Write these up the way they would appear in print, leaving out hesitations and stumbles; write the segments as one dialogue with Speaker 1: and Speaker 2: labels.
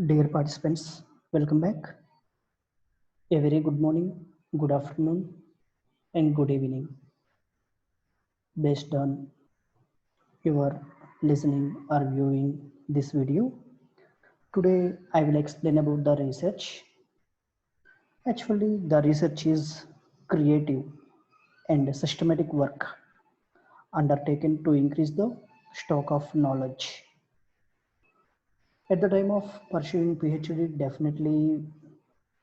Speaker 1: Dear participants, welcome back. A very good morning, good afternoon, and good evening based on your listening or viewing this video. Today, I will explain about the research. Actually, the research is creative and systematic work undertaken to increase the stock of knowledge. At the time of pursuing PhD, definitely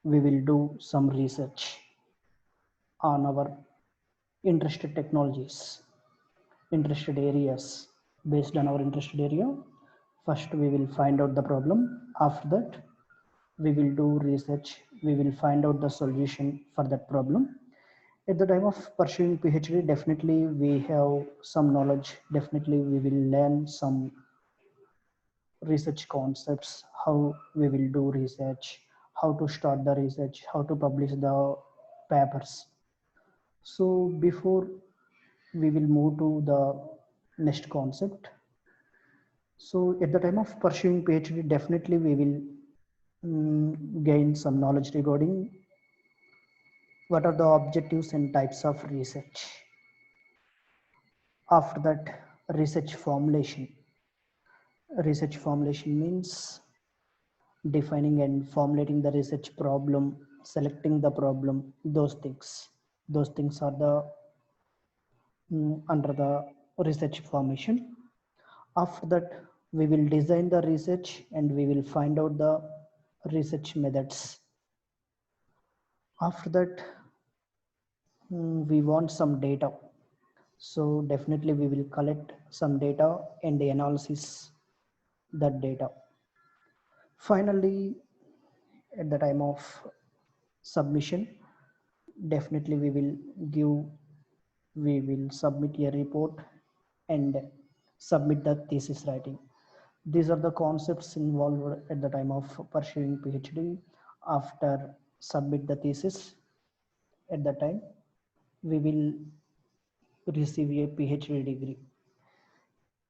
Speaker 1: we will do some research on our interested technologies, interested areas. Based on our interested area, first we will find out the problem. After that, we will do research. We will find out the solution for that problem. At the time of pursuing PhD, definitely we have some knowledge. Definitely we will learn some research concepts, how we will do research, how to start the research, how to publish the papers. So before we will move to the next concept. So at the time of pursuing PhD, definitely we will gain some knowledge regarding what are the objectives and types of research. After that, research formulation. Research formulation means defining and formulating the research problem, selecting the problem, those things. Those things are the under the research formation. After that, we will design the research and we will find out the research methods. After that, we want some data. So definitely we will collect some data and the analysis that data. Finally, at the time of submission, definitely we will submit a report and submit the thesis writing. These are the concepts involved at the time of pursuing PhD. After submit the thesis, at the time we will receive a PhD degree.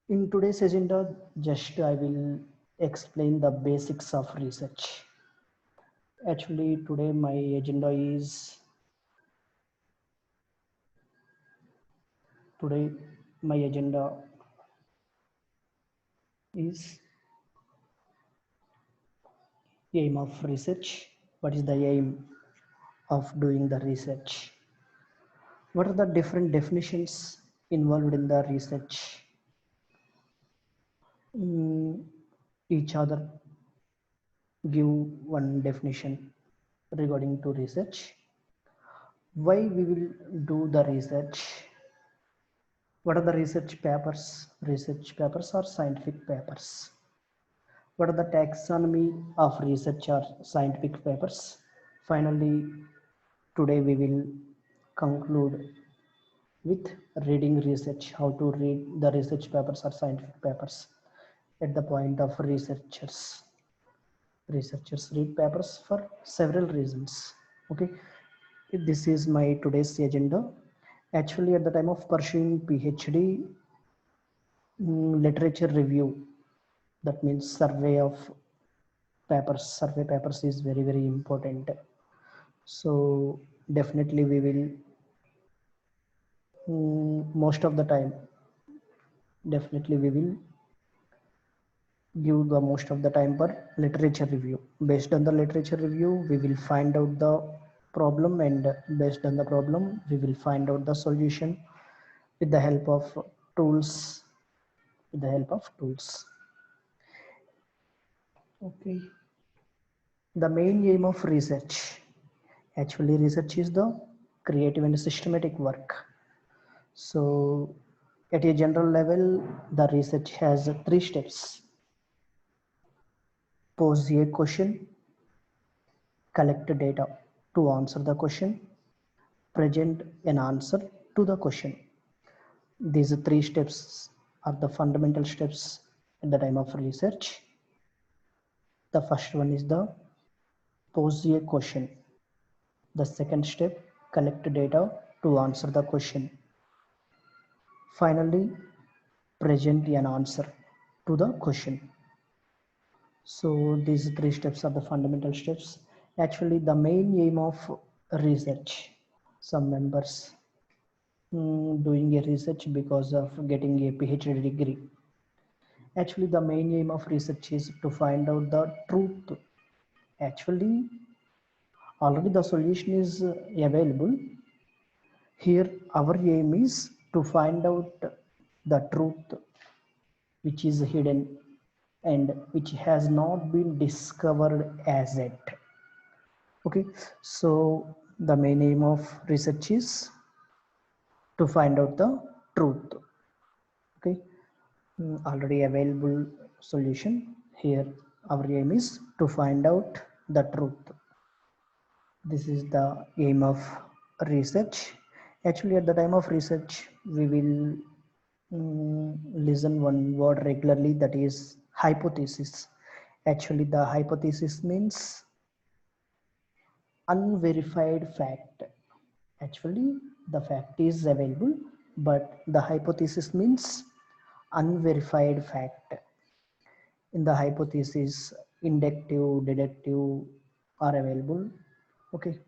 Speaker 1: In today's agenda, just I will explain the basics of research. Actually, today my agenda is today my agenda is aim of research. What is the aim of doing the research? What are the different definitions involved in the research? Each other give one definition regarding to research. Why we will do the research? What are the research papers? Research papers are scientific papers. What are the taxonomy of research or scientific papers? Finally, today we will conclude with reading research, how to read the research papers or scientific papers at the point of researchers. Researchers read papers for several reasons. Okay, this is my today's agenda. Actually, at the time of pursuing PhD, literature review, that means survey papers is very important. So definitely we will most of the time definitely we will give the most of the time for literature review. Based on the literature review, we will find out the problem, and based on the problem we will find out the solution with the help of tools. Okay, the main aim of research. Actually, research is the creative and systematic work. So at a general level, the research has three steps: pose a question, collect data to answer the question, present an answer to the question. These three steps are the fundamental steps at the time of research. The first one is the pose a question. The second step, collect data to answer the question. Finally, present an answer to the question. So these three steps are the fundamental steps. Actually the main aim of research, some members doing a research because of getting a PhD degree. Actually the main aim of research is to find out the truth. Actually already the solution is available. Here our aim is to find out the truth which is hidden and which has not been discovered as yet. Okay, so the main aim of research is to find out the truth. Okay, already available solution. Here our aim is to find out the truth. This is the aim of research. Actually at the time of research we will listen one word regularly, that is hypothesis. Actually the hypothesis means unverified fact. Actually the fact is available, but the hypothesis means unverified fact. In the hypothesis inductive, deductive are available. Okay,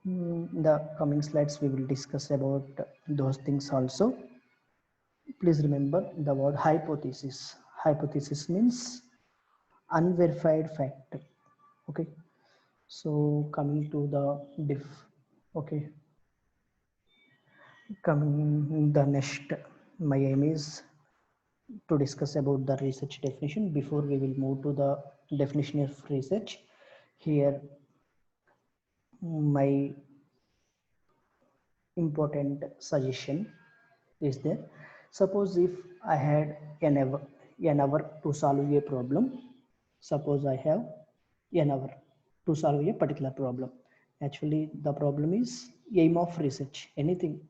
Speaker 1: in the coming slides we will discuss about those things also. Please remember the word hypothesis. Hypothesis means unverified fact. Okay, so coming to the diff. Okay, coming the next, my aim is to discuss about the research definition. Before we will move to the definition of research, here my important suggestion is there. Suppose if I had an hour to solve a problem. Suppose I have an hour to solve a particular problem. Actually the problem is aim of research, anything.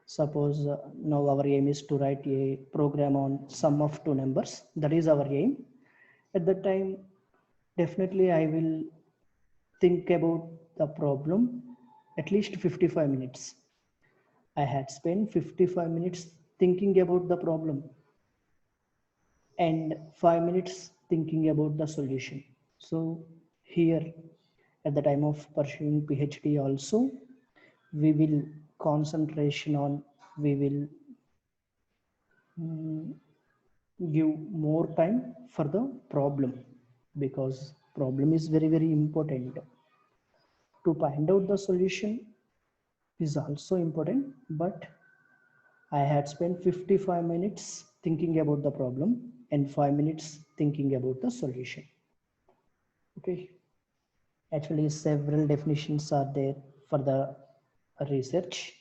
Speaker 1: Suppose now our aim is to write a program on sum of two numbers. That is our aim. At that time definitely I will think about the problem at least 55 minutes. I had spent 55 minutes thinking about the problem and 5 minutes thinking about the solution. So here at the time of pursuing PhD also, we will concentration on, we will give more time for the problem, because problem is very, very important. To find out the solution is also important, but I had spent 55 minutes thinking about the problem and 5 minutes thinking about the solution. Okay, actually several definitions are there for the research.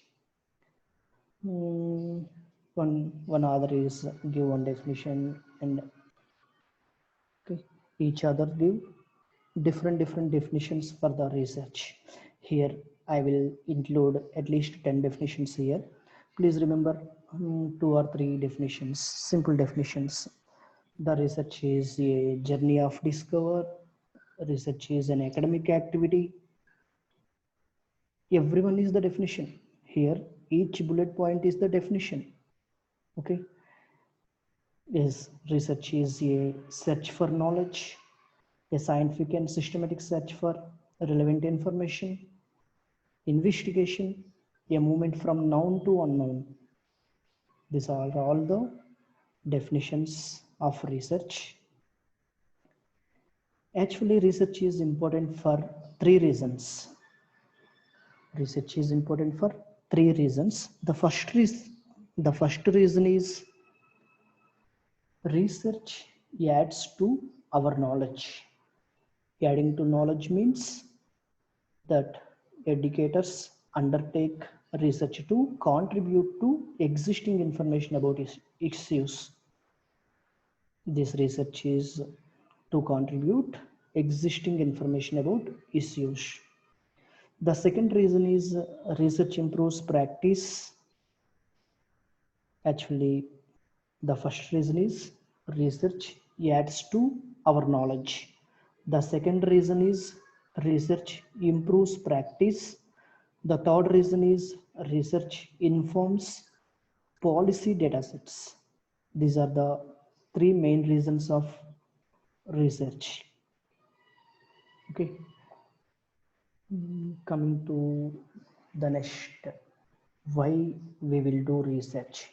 Speaker 1: One other is give one definition, and okay, each other give different definitions for the research. Here I will include at least 10 definitions here. Please remember two or three definitions, simple definitions. The research is a journey of discovery. Research is an academic activity. Everyone is the definition. Here each bullet point is the definition. Okay, yes, research is a search for knowledge, a scientific and systematic search for relevant information. Investigation, a movement from known to unknown. These are all the definitions of research. Actually research is important for three reasons. Research is important for three reasons. The first reason is research adds to our knowledge. Adding to knowledge means that educators undertake research to contribute to existing information about its use. This research is to contribute existing information about its use. The second reason is research improves practice. Actually, the first reason is research adds to our knowledge. The second reason is research improves practice. The third reason is research informs policy datasets. These are the three main reasons of research. Okay. Coming to the next, why we will do research.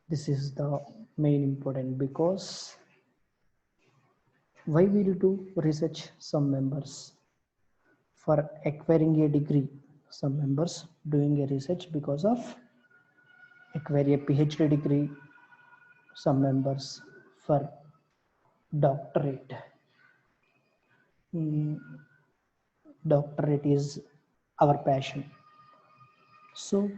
Speaker 1: This is the main important, because why we will do research? Some members for acquiring a degree, some members doing a research because of acquire a PhD degree, some members for doctorate. Mm, Doctorate is our passion, so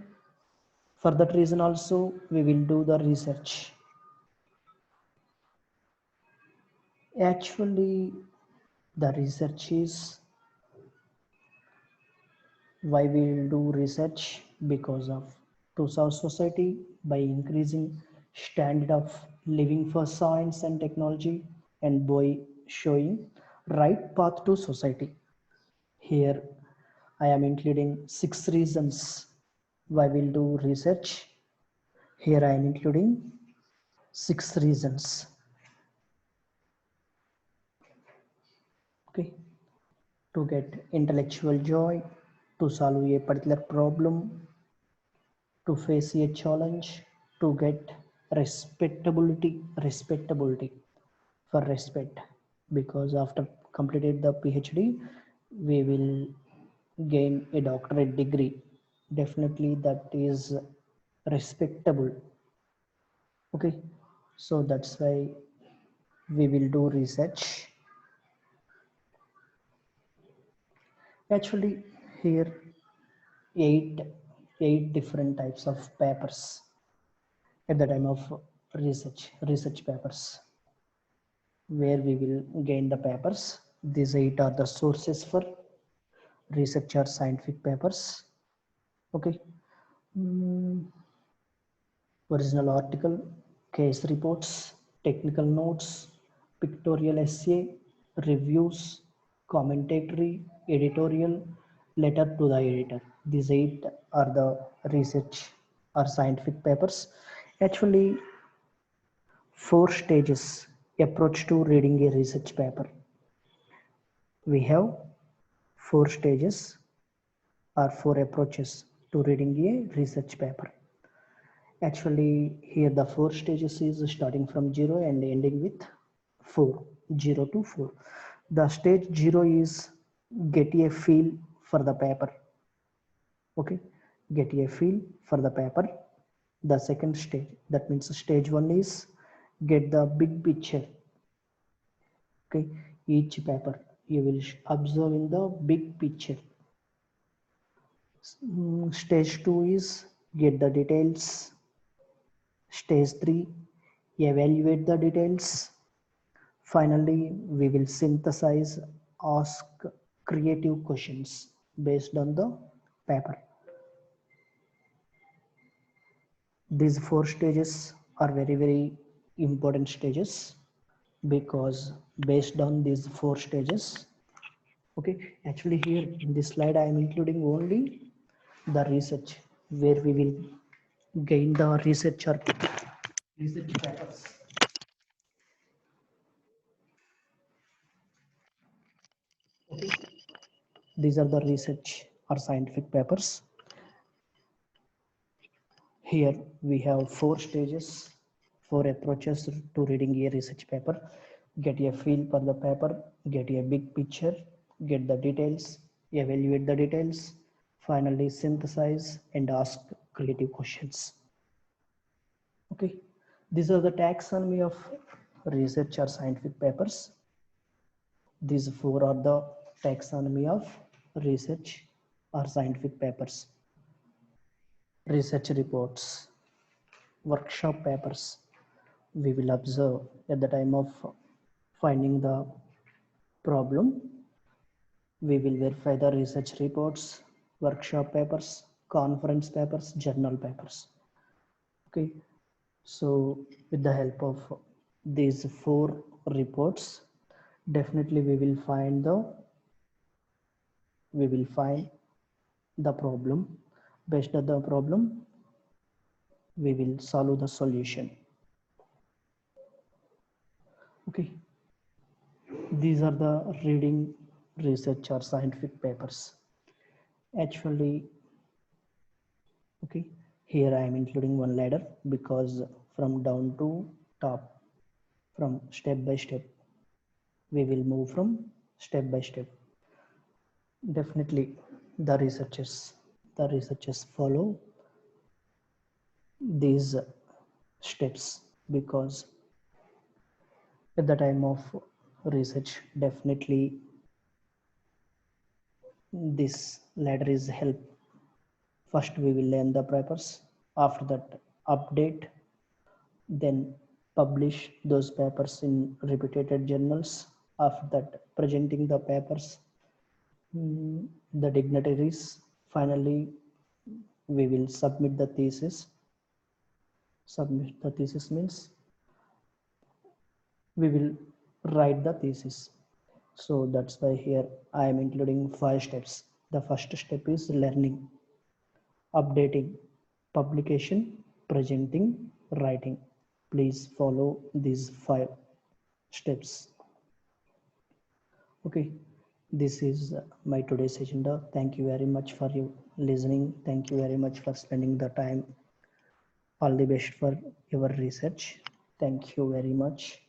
Speaker 1: for that reason also we will do the research. Actually, the research is why we will do research, because of to solve society by increasing standard of living for science and technology, and by showing right path to society. Here I am including 6 reasons why we'll do research. Here I am including 6 reasons. Okay. To get intellectual joy, to solve a particular problem, to face a challenge, to get respectability for respect, because after completed the PhD we will gain a doctorate degree, definitely that is respectable. Okay, so that's why we will do research. Actually, here eight eight different types of papers at the time of research papers, where we will gain the papers. These eight are the sources for research or scientific papers. Okay. Mm, Original article, case reports, technical notes, pictorial essay, reviews, commentary, editorial, letter to the editor. These eight are the research or scientific papers. Actually, 4 stages approach to reading a research paper. We have 4 stages or 4 approaches to reading a research paper. Actually, here the 4 stages is starting from 0 and ending with 4, 0 to 4. The stage 0 is get a feel for the paper. Okay, get a feel for the paper. The second stage, that means stage 1 is get the big picture. Okay, each paper you will observe in the big picture. Stage 2 is get the details. Stage 3, evaluate the details. Finally, we will synthesize, ask creative questions based on the paper. These 4 stages are very important stages, because based on these 4 stages, okay, actually here in this slide I am including only the research where we will gain the research or research papers. Okay, these are the research or scientific papers. Here we have 4 stages, 4 approaches to reading a research paper. Get a feel for the paper, get a big picture, get the details, evaluate the details, finally synthesize and ask creative questions. Okay, these are the taxonomy of research or scientific papers. These 4 are the taxonomy of research or scientific papers. Research reports, workshop papers. We will observe at the time of finding the problem. We will verify the research reports, workshop papers, conference papers, journal papers. Okay, so with the help of these 4 reports, definitely we will find the problem. Based on the problem, we will solve the solution. Okay, these are the reading research or scientific papers. Actually, okay, here I am including one ladder because from down to top, from step by step, we will move from step by step. Definitely the researchers follow these steps because at the time of research, definitely this ladder is help. First we will learn the papers, after that update, then publish those papers in reputed journals, after that presenting the papers, the dignitaries, finally we will submit the thesis. Submit the thesis means we will write the thesis. So that's why here I am including 5 steps. The first step is learning, updating, publication, presenting, writing. Please follow these 5 steps. Okay, this is my today's agenda. Thank you very much for your listening. Thank you very much for spending the time. All the best for your research. Thank you very much.